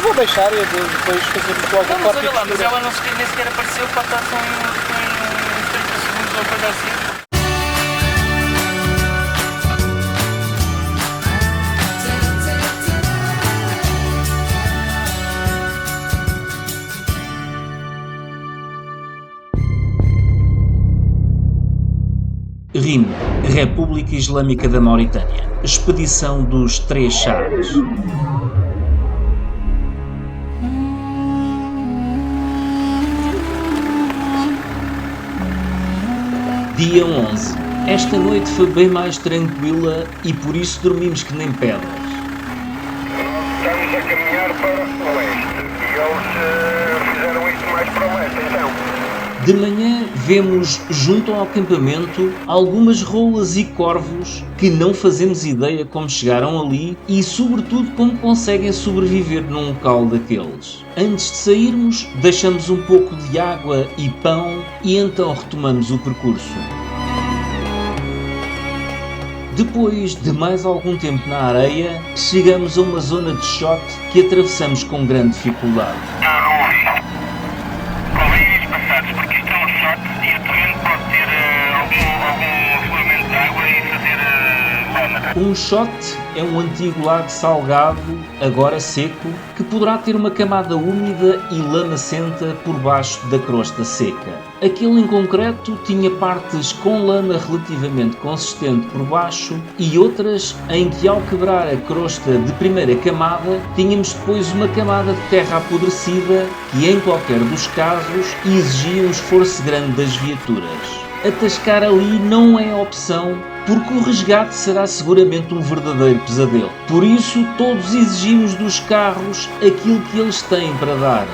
vou deixar e depois fazer logo Não, o mas corte e olha lá, mas costura. ela nem sequer apareceu para estar só em 30 segundos ou coisa assim. RIM, República Islâmica da Mauritânia, Expedição dos Três Chaves. Dia 11. Esta noite foi bem mais tranquila e por isso dormimos que nem pedras. Estamos a caminhar para o oeste e eles fizeram isto mais para o leste, então. De manhã vemos, junto ao acampamento, algumas rolas e corvos que não fazemos ideia como chegaram ali e, sobretudo, como conseguem sobreviver num local daqueles. Antes de sairmos, deixamos um pouco de água e pão e então retomamos o percurso. Depois de mais algum tempo na areia, chegamos a uma zona de shot que atravessamos com grande dificuldade. Não ouvi. Convém ir passados, porque isto é um shot e a torrente pode ter algum afluramento de água e fazer lama. Um shot é um antigo lago salgado, agora seco, que poderá ter uma camada úmida e lamacenta por baixo da crosta seca. Aquele em concreto tinha partes com lama relativamente consistente por baixo e outras em que, ao quebrar a crosta de primeira camada, tínhamos depois uma camada de terra apodrecida que, em qualquer dos casos, exigia um esforço grande das viaturas. Atascar ali não é opção, porque o resgate será seguramente um verdadeiro pesadelo. Por isso, todos exigimos dos carros aquilo que eles têm para dar.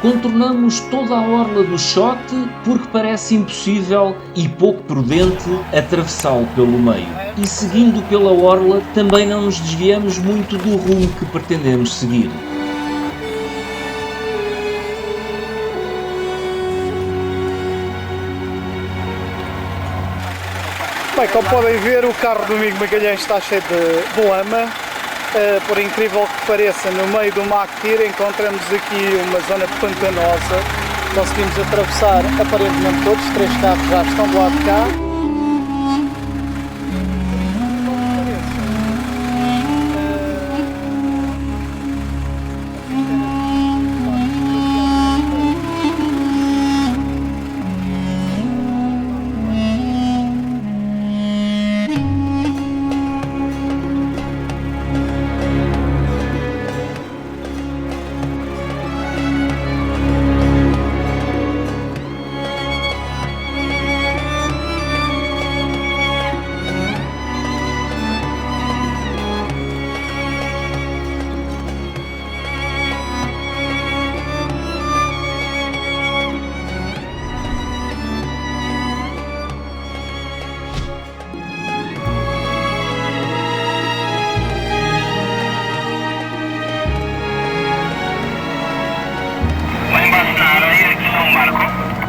Contornamos toda a orla do shot porque parece impossível e pouco prudente atravessá-lo pelo meio. E seguindo pela orla, também não nos desviamos muito do rumo que pretendemos seguir. Bem, como podem ver, o carro do amigo Magalhães está cheio de lama. Por incrível que pareça, no meio do Mactir encontramos aqui uma zona pantanosa. Conseguimos atravessar aparentemente todos, 3 carros já estão do lado de cá.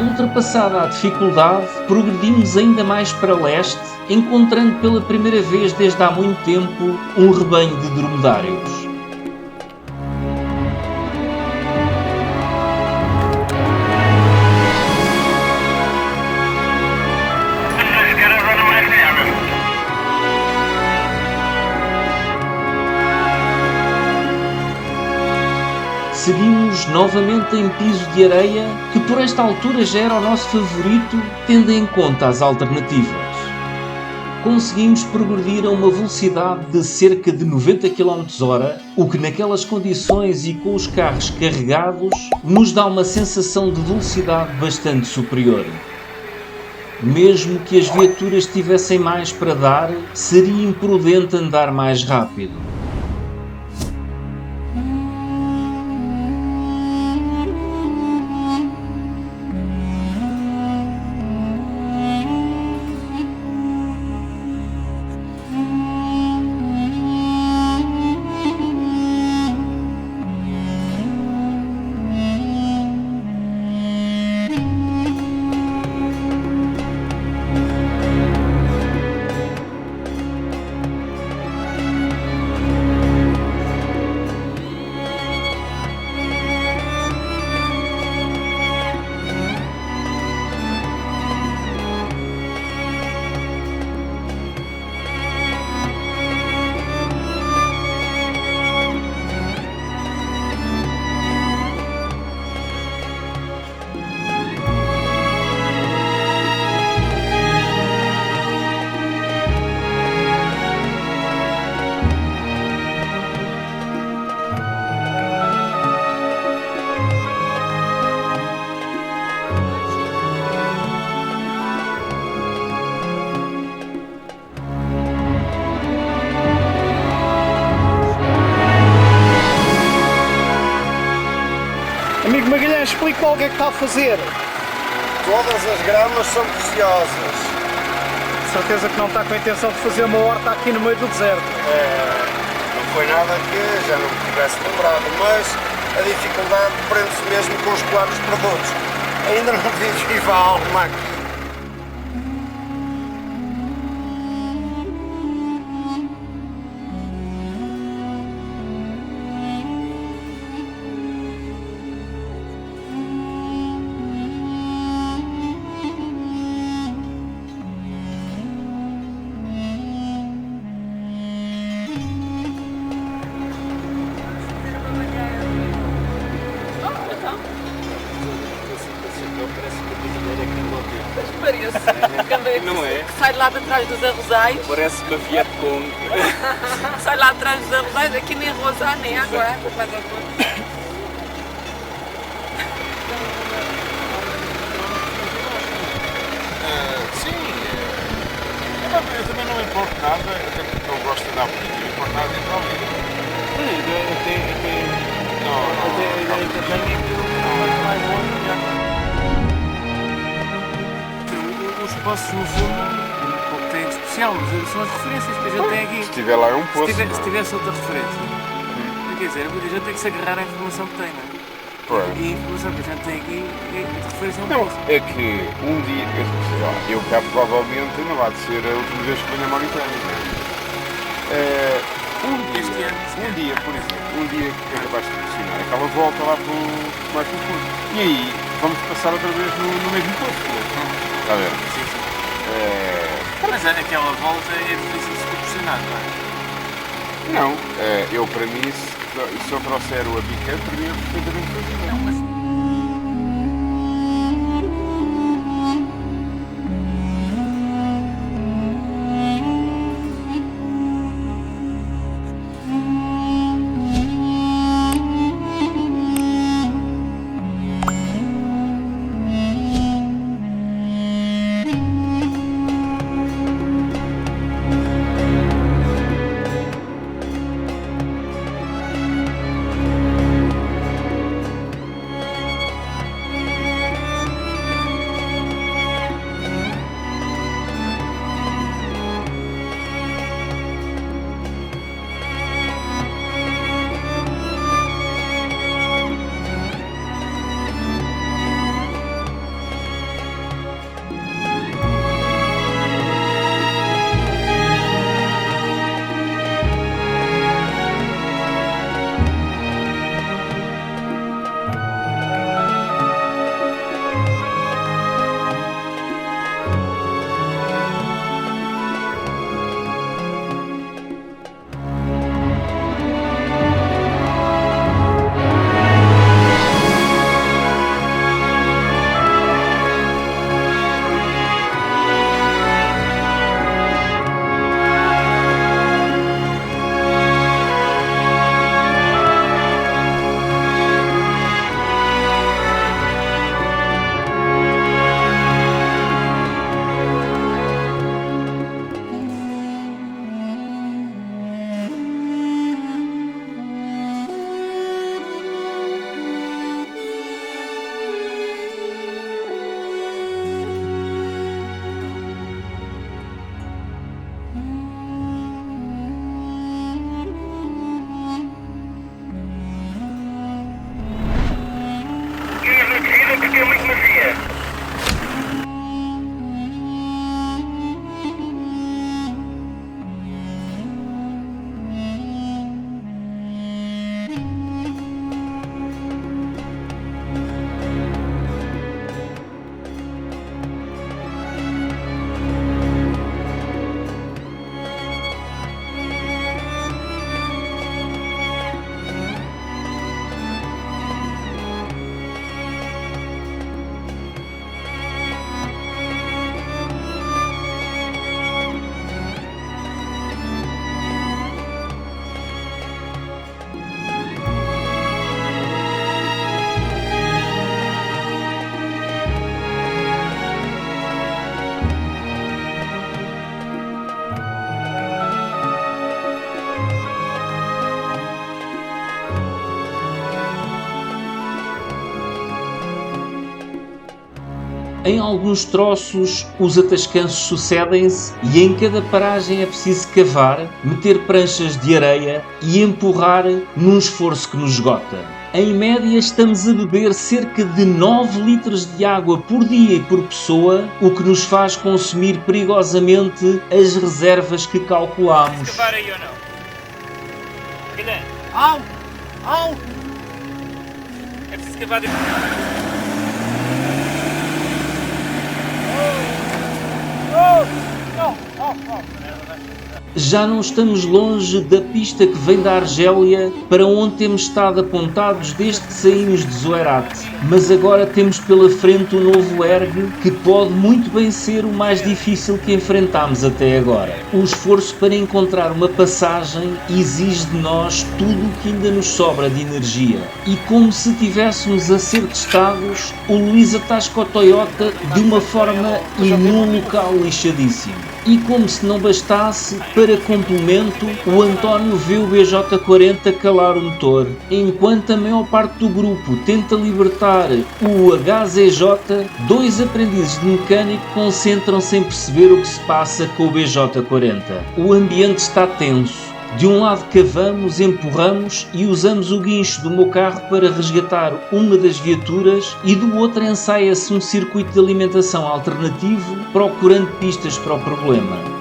Ultrapassada a dificuldade, progredimos ainda mais para leste, encontrando pela primeira vez desde há muito tempo um rebanho de dromedários. Seguimos novamente em piso de areia, que por esta altura já era o nosso favorito, tendo em conta as alternativas. Conseguimos progredir a uma velocidade de cerca de 90 km/h, o que naquelas condições e com os carros carregados, nos dá uma sensação de velocidade bastante superior. Mesmo que as viaturas tivessem mais para dar, seria imprudente andar mais rápido. Mas explique lá o que é que está a fazer. Todas as gramas são preciosas. Certeza que não está com a intenção de fazer uma horta aqui no meio do deserto. Não foi nada que já não me tivesse lembrado, mas a dificuldade prende-se mesmo com os claros produtos. Ainda não vi viva a alma aqui. Não é? Que sai lá de trás dos arrozais, Parece uma Fiat Kong. sai lá de trás dos arrozais, aqui nem arroz há, nem água há, faz a conta. Sim, eu também não me importo nada, até porque não gosto de andar por aqui, não me importo nada de entrar ali. Os postos, no fundo, o que tem de especial são as referências que a gente tem aqui. Se estiver lá é um poço. Se tivesse outra referência, quer dizer, a gente tem que se agarrar à informação que tem, não é? Pois. E a informação que a gente tem aqui, a referência é um Não, poço. é que um dia, sei lá, eu cá provavelmente não vai ser a última vez que venho a Mauritânia, não é? Um dia, por exemplo, um dia que é capaz de funcionar, aquela volta lá mais para o fundo. E aí vamos passar outra vez no mesmo posto, não é? Está a ver? Sim, sim. Mas aquela volta é difícil de se proporcionar, não é? Não, eu para mim, se eu trouxer o Abica, para mim é perfeitamente fazível. Não, mas Em alguns troços, os atascanços sucedem-se e em cada paragem é preciso cavar, meter pranchas de areia e empurrar num esforço que nos esgota. Em média, estamos a beber cerca de 9 litros de água por dia e por pessoa, o que nos faz consumir perigosamente as reservas que calculamos. Escavar aí ou não? Guilherme, Au! Au! é preciso escavar dentro. Já não estamos longe da pista que vem da Argélia, para onde temos estado apontados desde que saímos de Zoerate. Mas agora temos pela frente o novo ergue, que pode muito bem ser o mais difícil que enfrentámos até agora. O esforço para encontrar uma passagem exige de nós tudo o que ainda nos sobra de energia. E como se tivéssemos a ser testados, o Luís atasca o Toyota de uma forma e num local lixadíssimo. E como se não bastasse, para complemento, o António vê o BJ40 calar o motor, enquanto a maior parte do grupo tenta libertar o HZJ, dois aprendizes de mecânico concentram-se em perceber o que se passa com o BJ40. O ambiente está tenso. De um lado cavamos, empurramos e usamos o guincho do meu carro para resgatar uma das viaturas e do outro ensaia-se um circuito de alimentação alternativo procurando pistas para o problema.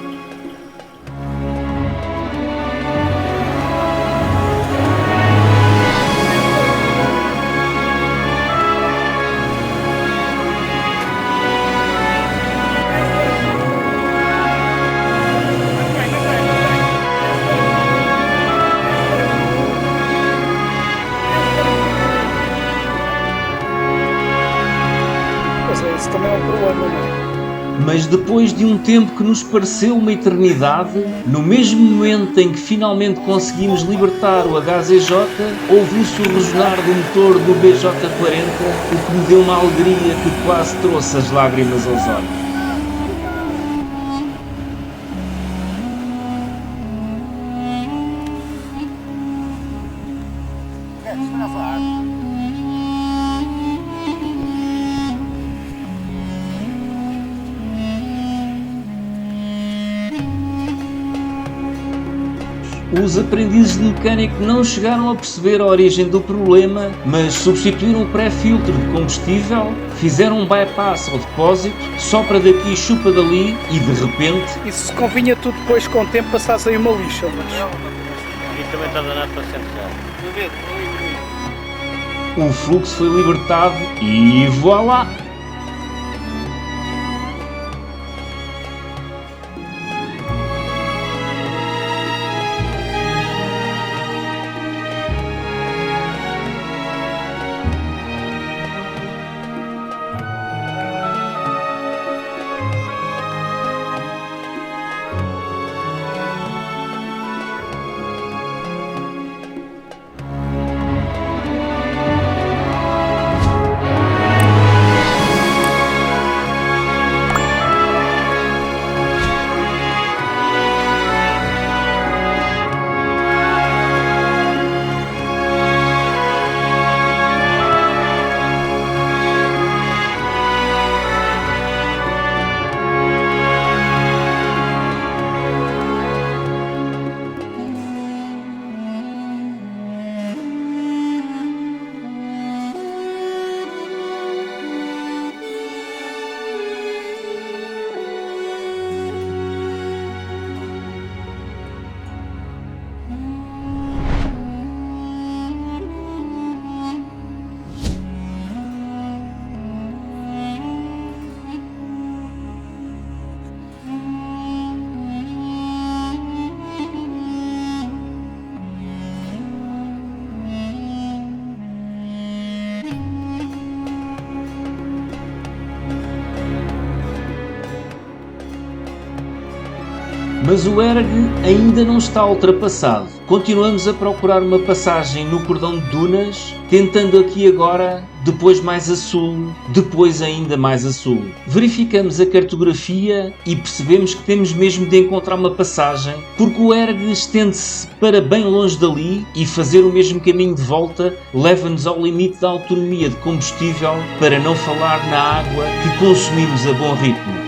Pois é, isso também é um problema, não é? Mas depois de um tempo que nos pareceu uma eternidade, no mesmo momento em que finalmente conseguimos libertar o HZJ, ouviu-se o rosnar do motor do BJ40, o que me deu uma alegria que quase trouxe as lágrimas aos olhos. Os aprendizes de mecânico não chegaram a perceber a origem do problema, mas substituíram o pré-filtro de combustível, fizeram um bypass ao depósito, sopra daqui, chupa dali e de repente... Isso convinha tu depois com o tempo passares aí uma lixa, mas... E também está danado para centrar. O fluxo foi libertado e voilá! Mas o ergue ainda não está ultrapassado. Continuamos a procurar uma passagem no cordão de dunas, tentando aqui agora depois mais a sul, depois ainda mais a sul. Verificamos a cartografia e percebemos que temos mesmo de encontrar uma passagem, porque o erg estende-se para bem longe dali e fazer o mesmo caminho de volta leva-nos ao limite da autonomia de combustível, para não falar na água que consumimos a bom ritmo.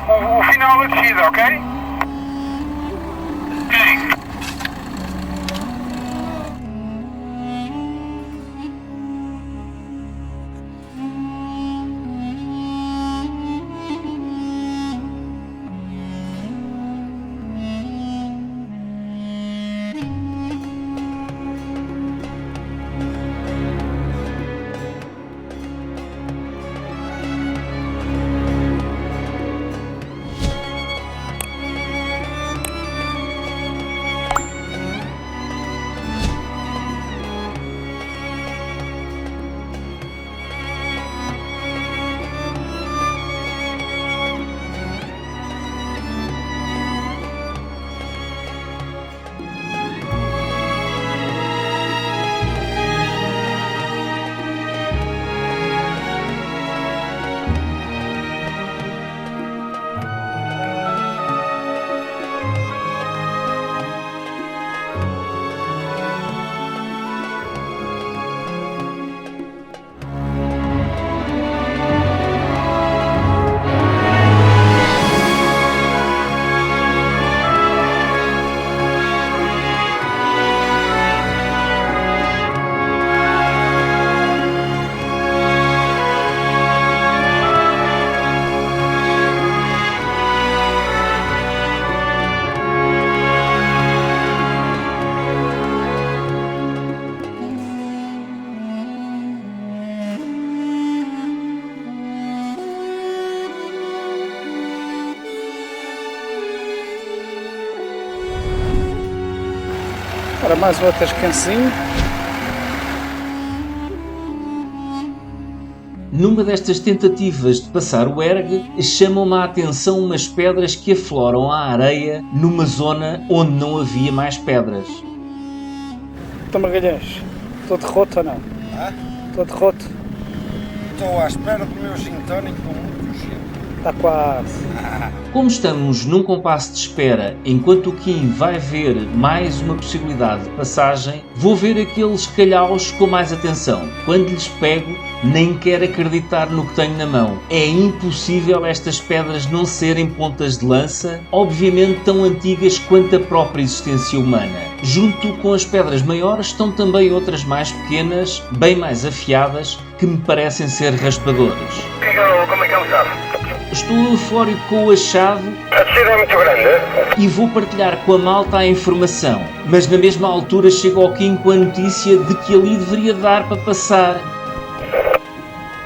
O final da descida, ok? Ok. Ora, mais uma tascancinho. Numa destas tentativas de passar o erg, chamam-me a atenção umas pedras que afloram à areia numa zona onde não havia mais pedras. Então, Magalhães, estou de roto ou não? Estou de roto. Estou à espera do meu gin tônico com muito gelo. Está quase. Como estamos num compasso de espera enquanto o Kim vai ver mais uma possibilidade de passagem, vou ver aqueles calhaus com mais atenção. Quando lhes pego, nem quero acreditar no que tenho na mão. É impossível estas pedras não serem pontas de lança, obviamente tão antigas quanto a própria existência humana. Junto com as pedras maiores estão também outras mais pequenas, bem mais afiadas, que me parecem ser raspadores. Como é que ele sabe? Estou eufórico com o achado A descida é muito grande. e vou partilhar com a malta a informação, mas na mesma altura chego ao Kim com a notícia de que ali deveria dar para passar.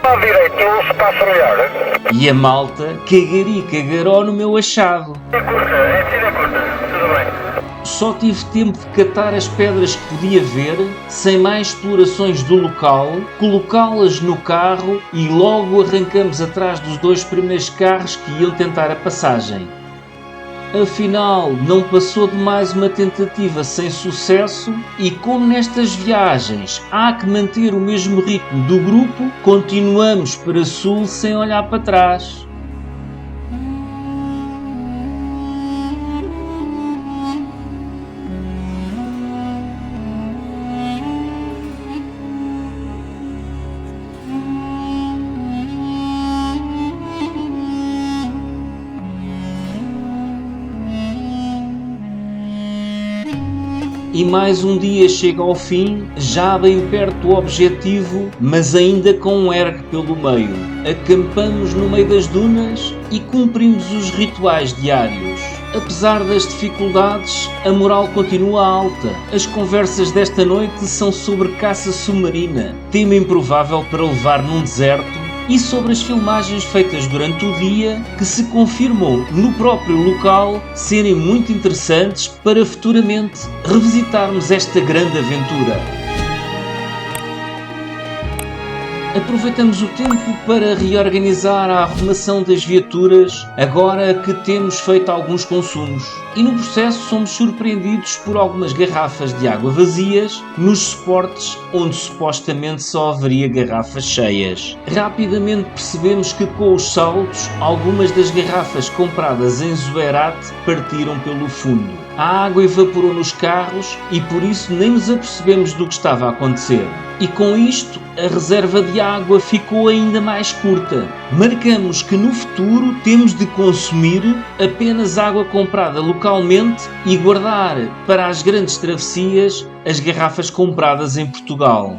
À direita, um espaço melhor. E a malta cagari cagaró no meu achado. É curta, a descida é curta. Tudo bem. Só tive tempo de catar as pedras que podia ver, sem mais explorações do local, colocá-las no carro e logo arrancamos atrás dos dois primeiros carros que iam tentar a passagem. Afinal, não passou de mais uma tentativa sem sucesso e, como nestas viagens há que manter o mesmo ritmo do grupo, continuamos para sul sem olhar para trás. E mais um dia chega ao fim, já bem perto do objetivo, mas ainda com um ergue pelo meio. Acampamos no meio das dunas e cumprimos os rituais diários. Apesar das dificuldades, a moral continua alta. As conversas desta noite são sobre caça submarina, tema improvável para levar num deserto, e sobre as filmagens feitas durante o dia, que se confirmam no próprio local serem muito interessantes para futuramente revisitarmos esta grande aventura. Aproveitamos o tempo para reorganizar a arrumação das viaturas, agora que temos feito alguns consumos. E no processo somos surpreendidos por algumas garrafas de água vazias nos suportes onde supostamente só haveria garrafas cheias. Rapidamente percebemos que com os saltos, algumas das garrafas compradas em Zuerate partiram pelo fundo. A água evaporou nos carros e por isso nem nos apercebemos do que estava a acontecer. E com isto, a reserva de água ficou ainda mais curta. Marcamos que no futuro temos de consumir apenas água comprada localmente e guardar para as grandes travessias as garrafas compradas em Portugal.